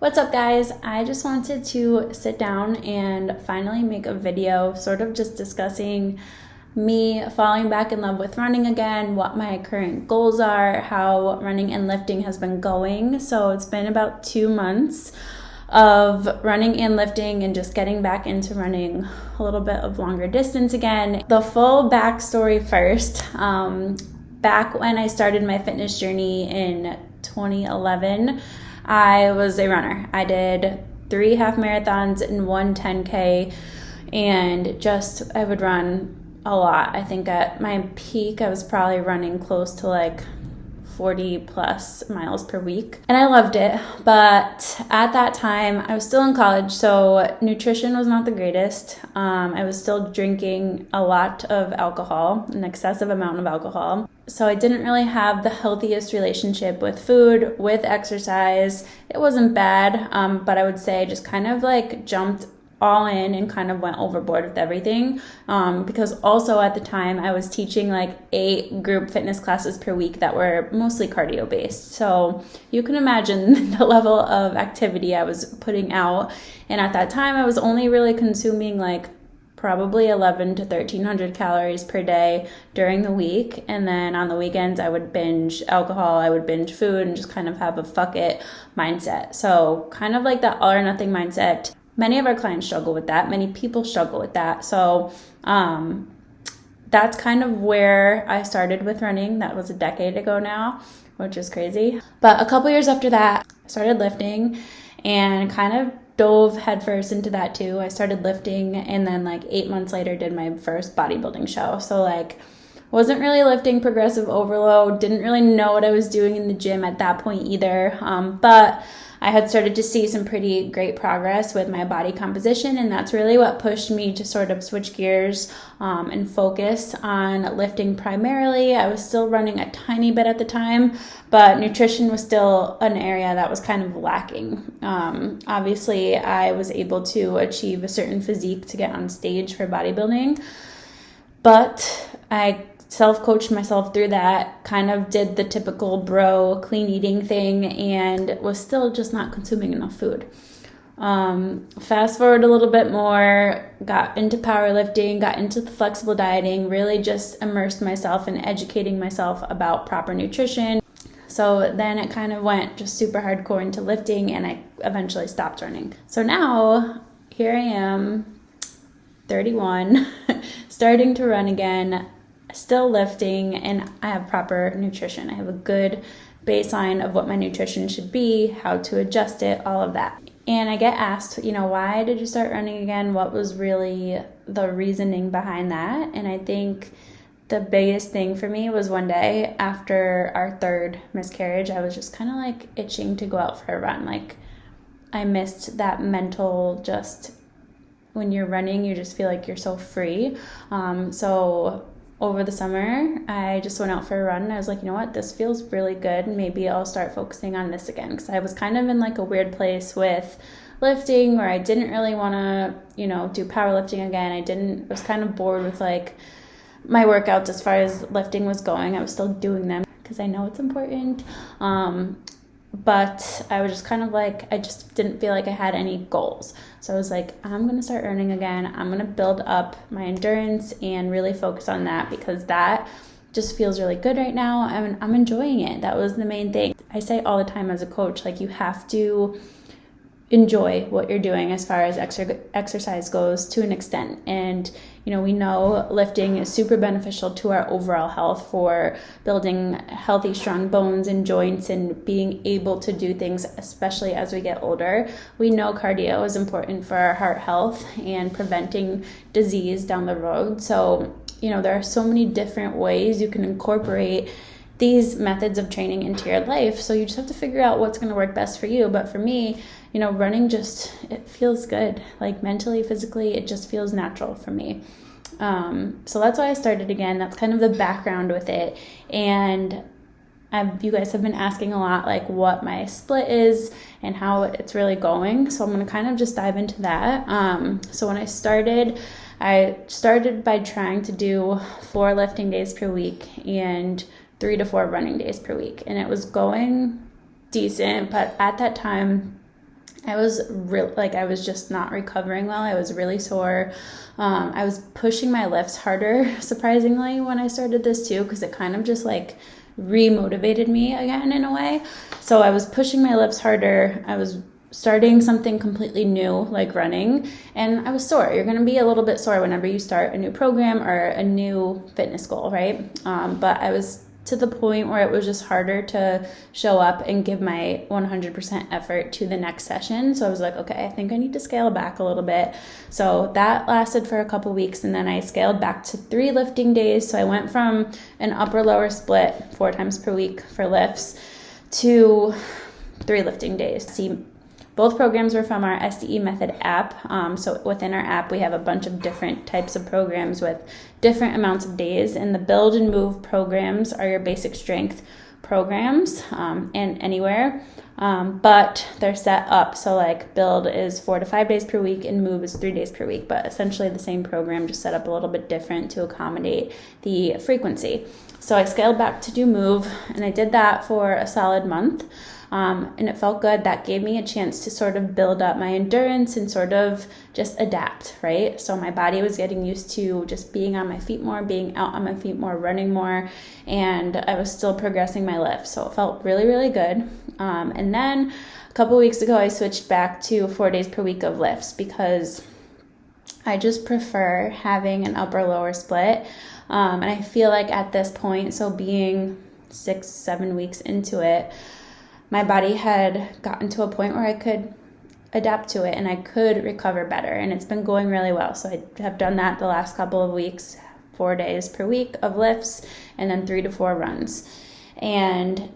What's up, guys? I just wanted to sit down and finally make a video sort of just discussing me falling back in love with running again, what my current goals are, how running and lifting has been going. So it's been about 2 months of running and lifting and just getting back into running a little bit of longer distance again. The full backstory first. Back when I started my fitness journey in 2011, I was a runner. I did 3 half marathons and 1 10K, and I would run a lot. I think at my peak, I was probably running close to like 40 plus miles per week. And I loved it. But at that time, I was still in college, so nutrition was not the greatest. I was still drinking a lot of alcohol, an excessive amount of alcohol. So I didn't really have the healthiest relationship with food, with exercise. It wasn't bad, but I would say I just kind of like jumped all in and kind of went overboard with everything, because also at the time I was teaching like 8 group fitness classes per week that were mostly cardio based. So you can imagine the level of activity I was putting out. And at that time I was only really consuming like probably 11 to 1300 calories per day during the week. And then on the weekends, I would binge alcohol, I would binge food, and just kind of have a fuck it mindset. So kind of like that all or nothing mindset. Many of our clients struggle with that. Many people struggle with that. So that's kind of where I started with running. That was a decade ago now, which is crazy. But a couple years after that, I started lifting and kind of dove headfirst into that too. I started lifting, and then like 8 months later did my first bodybuilding show. So like wasn't really lifting progressive overload, didn't really know what I was doing in the gym at that point either. But I had started to see some pretty great progress with my body composition, and that's really what pushed me to sort of switch gears and focus on lifting primarily. I was still running a tiny bit at the time, but nutrition was still an area that was kind of lacking. Obviously, I was able to achieve a certain physique to get on stage for bodybuilding, but I self-coached myself through that, kind of did the typical bro clean eating thing, and was still just not consuming enough food. Fast forward a little bit more, got into powerlifting, got into the flexible dieting, really just immersed myself in educating myself about proper nutrition. So then it kind of went just super hardcore into lifting, and I eventually stopped running. So now here I am, 31, starting to run again, still lifting, and I have proper nutrition. I have a good baseline of what my nutrition should be, how to adjust it, all of that. And I get asked, why did you start running again? What was really the reasoning behind that? And I think the biggest thing for me was one day after our 3rd miscarriage, I was just kind of like itching to go out for a run. Like I missed that mental, just when you're running, you just feel like you're so free. So over the summer, I just went out for a run, and I was like, you know what, this feels really good. Maybe I'll start focusing on this again, because I was kind of in like a weird place with lifting where I didn't really want to, do powerlifting again. I was kind of bored with like my workouts as far as lifting was going. I was still doing them because I know it's important. But I was just kind of like, I just didn't feel like I had any goals. So I was like, I'm going to start running again. I'm going to build up my endurance and really focus on that, because that just feels really good right now. I'm enjoying it. That was the main thing. I say all the time as a coach, like you have to enjoy what you're doing as far as exercise goes to an extent. And we know lifting is super beneficial to our overall health for building healthy, strong bones and joints and being able to do things, especially as we get older. We know cardio is important for our heart health and preventing disease down the road. So, there are so many different ways you can incorporate these methods of training into your life. So you just have to figure out what's going to work best for you. But for me, running it feels good. Like mentally, physically, it just feels natural for me. So that's why I started again. That's kind of the background with it. And you guys have been asking a lot, like what my split is and how it's really going. So I'm going to kind of just dive into that. So when I started by trying to do 4 lifting days per week and 3 to 4 running days per week. And it was going decent, but at that time, I was I was just not recovering well. I was really sore. I was pushing my lifts harder, surprisingly, when I started this too, because it kind of just like re-motivated me again in a way. So I was pushing my lifts harder. I was starting something completely new, like running, and I was sore. You're going to be a little bit sore whenever you start a new program or a new fitness goal, right? But I was to the point where it was just harder to show up and give my 100% effort to the next session. So I was like, okay, I think I need to scale back a little bit. So that lasted for a couple weeks, and then I scaled back to 3 lifting days. So I went from an upper lower split 4 times per week for lifts to 3 lifting days. See, both programs were from our SDE Method app. So within our app, we have a bunch of different types of programs with different amounts of days. And the Build and Move programs are your basic strength programs and anywhere. But they're set up. So like Build is 4 to 5 days per week and Move is 3 days per week. But essentially the same program, just set up a little bit different to accommodate the frequency. So I scaled back to do Move, and I did that for a solid month. And it felt good. That gave me a chance to sort of build up my endurance and sort of just adapt, right? So my body was getting used to just being on my feet more, being out on my feet more, running more, and I was still progressing my lifts. So it felt really, really good. And then a couple weeks ago, I switched back to 4 days per week of lifts because I just prefer having an upper lower split. And I feel like at this point, so being 6-7 weeks into it, my body had gotten to a point where I could adapt to it and I could recover better, and it's been going really well. So I have done that the last couple of weeks, 4 days per week of lifts and then 3 to 4 runs. And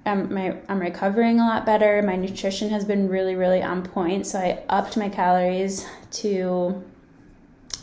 I'm recovering a lot better. My nutrition has been really, really on point. So I upped my calories to,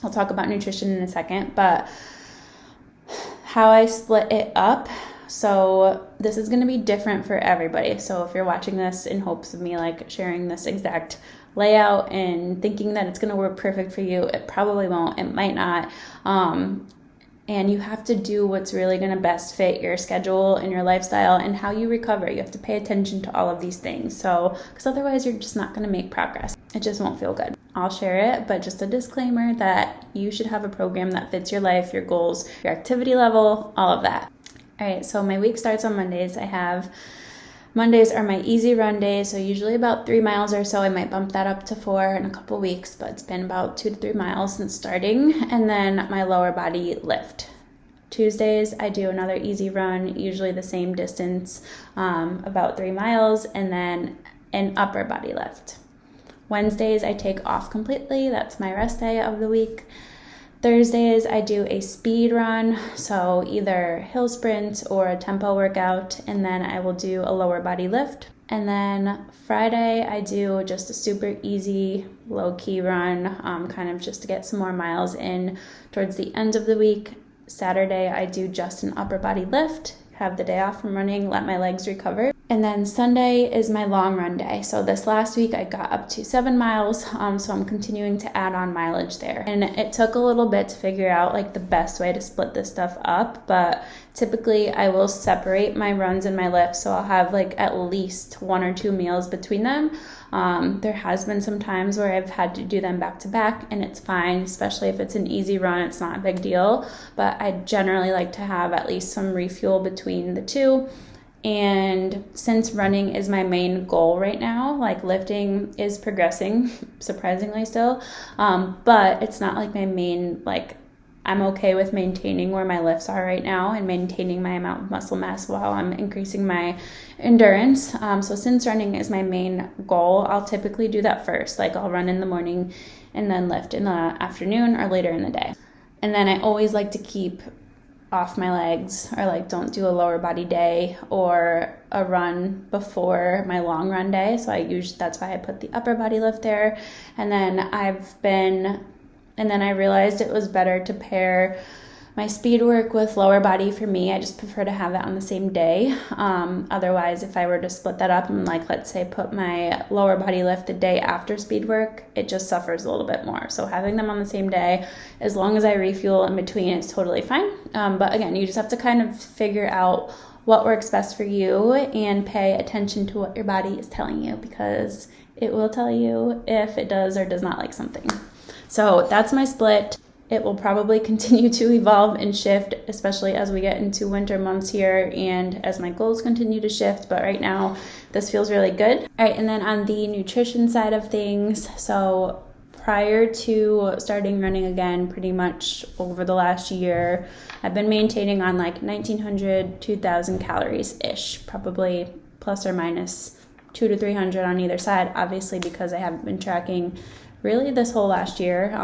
I'll talk about nutrition in a second, but how I split it up. So this is going to be different for everybody. So if you're watching this in hopes of me like sharing this exact layout and thinking that it's going to work perfect for you, it probably won't. It might not. And you have to do what's really going to best fit your schedule and your lifestyle and how you recover. You have to pay attention to all of these things. So, because otherwise you're just not going to make progress. It just won't feel good. I'll share it, but just a disclaimer that you should have a program that fits your life, your goals, your activity level, all of that. All right, so my week starts on Mondays. Mondays are my easy run days, so usually about 3 miles or so. I might bump that up to 4 in a couple weeks, but it's been about 2 to 3 miles since starting. And then my lower body lift. Tuesdays, I do another easy run, usually the same distance, about 3 miles, and then an upper body lift. Wednesdays, I take off completely. That's my rest day of the week. Thursdays, I do a speed run, so either hill sprint or a tempo workout, and then I will do a lower body lift. And then Friday, I do just a super easy, low-key run, kind of just to get some more miles in towards the end of the week. Saturday, I do just an upper body lift, have the day off from running, let my legs recover. And then Sunday is my long run day. So this last week I got up to 7 miles, so I'm continuing to add on mileage there. And it took a little bit to figure out like the best way to split this stuff up, but typically I will separate my runs and my lifts, so I'll have like at least 1 or 2 meals between them. There has been some times where I've had to do them back to back, and it's fine, especially if it's an easy run, it's not a big deal, but I generally like to have at least some refuel between the two. And since running is my main goal right now, like lifting is progressing surprisingly still, but it's not like my main, like I'm okay with maintaining where my lifts are right now and maintaining my amount of muscle mass while I'm increasing my endurance. So since running is my main goal, I'll typically do that first. Like I'll run in the morning and then lift in the afternoon or later in the day. And then I always like to keep off my legs, or like don't do a lower body day or a run before my long run day. So that's why I put the upper body lift there. And then I realized it was better to pair my speed work with lower body for me. I just prefer to have that on the same day. Otherwise, if I were to split that up and like, let's say put my lower body lift the day after speed work, it just suffers a little bit more. So having them on the same day, as long as I refuel in between, it's totally fine. But again, you just have to kind of figure out what works best for you and pay attention to what your body is telling you, because it will tell you if it does or does not like something. So that's my split. It will probably continue to evolve and shift, especially as we get into winter months here and as my goals continue to shift. But right now, this feels really good. All right, and then on the nutrition side of things, so prior to starting running again, pretty much over the last year, I've been maintaining on like 1,900, 2,000 calories-ish, probably plus or minus 200 to 300 on either side, obviously because I haven't been tracking really this whole last year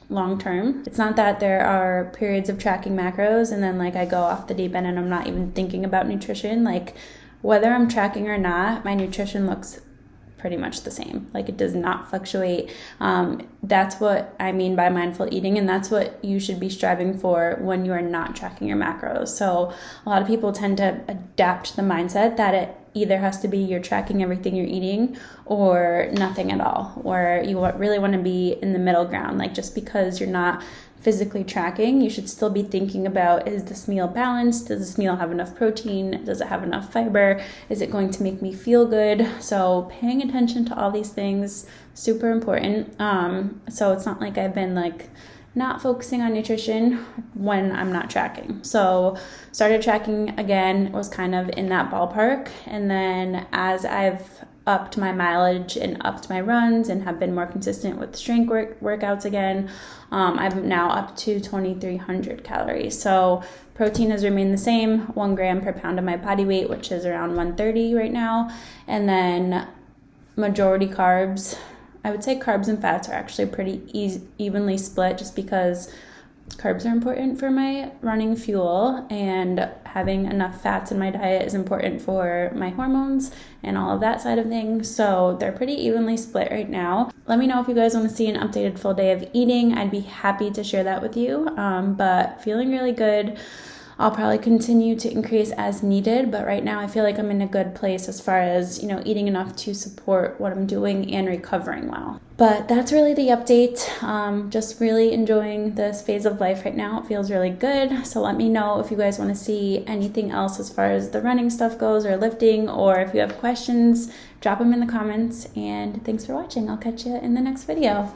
long term. It's not that there are periods of tracking macros and then like I go off the deep end and I'm not even thinking about nutrition. Like whether I'm tracking or not, my nutrition looks pretty much the same. Like it does not fluctuate. That's what I mean by mindful eating, and that's what you should be striving for when you are not tracking your macros. So a lot of people tend to adapt the mindset that it either has to be you're tracking everything you're eating or nothing at all, or you really want to be in the middle ground. Like just because you're not physically tracking, you should still be thinking about, is this meal balanced? Does this meal have enough protein? Does it have enough fiber? Is it going to make me feel good? So paying attention to all these things, super important. So it's not like I've been like not focusing on nutrition when I'm not tracking. So started tracking again, was kind of in that ballpark. And then as I've upped my mileage and upped my runs and have been more consistent with strength workouts again, I'm now up to 2,300 calories. So protein has remained the same, 1 gram per pound of my body weight, which is around 130 right now. And then majority carbs. I would say carbs and fats are actually pretty evenly split just because carbs are important for my running fuel, and having enough fats in my diet is important for my hormones and all of that side of things. So they're pretty evenly split right now. Let me know if you guys want to see an updated full day of eating. I'd be happy to share that with you, but feeling really good. I'll probably continue to increase as needed, but right now I feel like I'm in a good place as far as, eating enough to support what I'm doing and recovering well. But that's really the update. Just really enjoying this phase of life right now. It feels really good. So let me know if you guys want to see anything else as far as the running stuff goes or lifting, or if you have questions, drop them in the comments. And thanks for watching. I'll catch you in the next video.